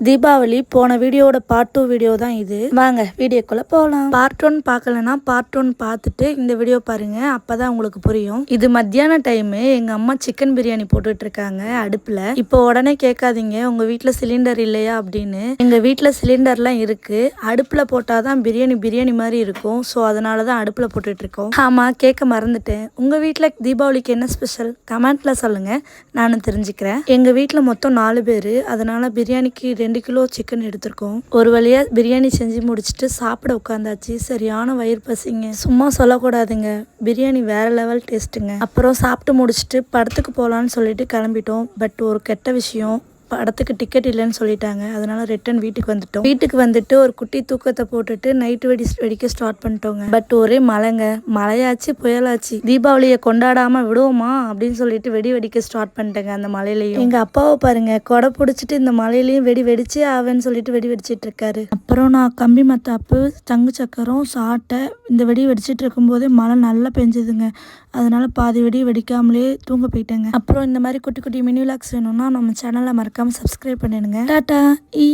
தீபாவளி போன வீடியோட part 2 video தான் இது. வாங்க வீடியோக்குள்ள போகலாம். பார்ட் 1 பார்க்கலன்னா பார்ட் 1 பார்த்துட்டு இந்த வீடியோ பாருங்க, அப்பதான் உங்களுக்கு புரியும். இது மத்தியான டைம், எங்க அம்மா சிக்கன் பிரியாணி போட்டுட்டு இருக்காங்க அடுப்புல. இப்போ உடனே கேட்காதீங்க உங்க வீட்டுல சிலிண்டர் இல்லையா அப்படின்னு. எங்க வீட்டுல சிலிண்டர்லாம் இருக்கு. அடுப்புல போட்டாதான் பிரியாணி மாதிரி இருக்கும். ஸோ அதனாலதான் அடுப்புல போட்டுட்டு இருக்கோம். ஆமா, கேட்க மறந்துட்டேன். உங்க வீட்டுல தீபாவளிக்கு என்ன ஸ்பெஷல் கமெண்ட்ல சொல்லுங்க, நானும் தெரிஞ்சுக்கிறேன். எங்க வீட்டுல மொத்தம் 4 பேர், அதனால பிரியாணிக்கு 2 கிலோ சிக்கன் எடுத்திருக்கோம். ஒரு வழியா பிரியாணி செஞ்சு முடிச்சுட்டு சாப்பிட உட்காந்தாச்சு. சரியான வயிறு பசிங்க, சும்மா சொல்லக்கூடாதுங்க. பிரியாணி வேற லெவல் டேஸ்ட்டுங்க. அப்புறம் சாப்பிட்டு முடிச்சுட்டு படத்துக்கு போகலான்னு சொல்லிட்டு கிளம்பிட்டோம். பட் ஒரு கெட்ட விஷயம், படத்துக்கு டிக்கெட் இல்லைன்னு சொல்லிட்டாங்க. அதனால ரிட்டன் வீட்டுக்கு வந்துட்டோம். வீட்டுக்கு வந்துட்டு ஒரு குட்டி தூக்கத்தை போட்டுட்டு நைட்டு வெடிக்க ஸ்டார்ட் பண்ணிட்டோங்க. பட் ஒரே மழைங்க, மழையாச்சு புயலாச்சு. தீபாவளியை கொண்டாடாம விடுவோமா அப்படின்னு சொல்லிட்டு வெடிக்க ஸ்டார்ட் பண்ணிட்டேங்க. அந்த மழையிலையும் எங்க அப்பாவை பாருங்க, கொடை பிடிச்சிட்டு இந்த மழையிலையும் வெடிச்சே ஆவேன்னு சொல்லிட்டு வெடிச்சிட்டு இருக்காரு. அப்புறம் நான் கம்பி மத்தாப்பு, தங்கு சக்கரம் சாட்டை இந்த வெடிச்சிட்டு இருக்கும்போதே மழை நல்லா பெஞ்சுதுங்க. அதனால பாதி வெடிக்காமலே தூங்க போயிட்டேங்க. அப்புறம் இந்த மாதிரி குட்டி குட்டி மினி விலாக்ஸ் வேணும்னா நம்ம சேனலை மறக்காம சப்ஸ்கிரைப் பண்ணிடுங்க. டாடா ஈ.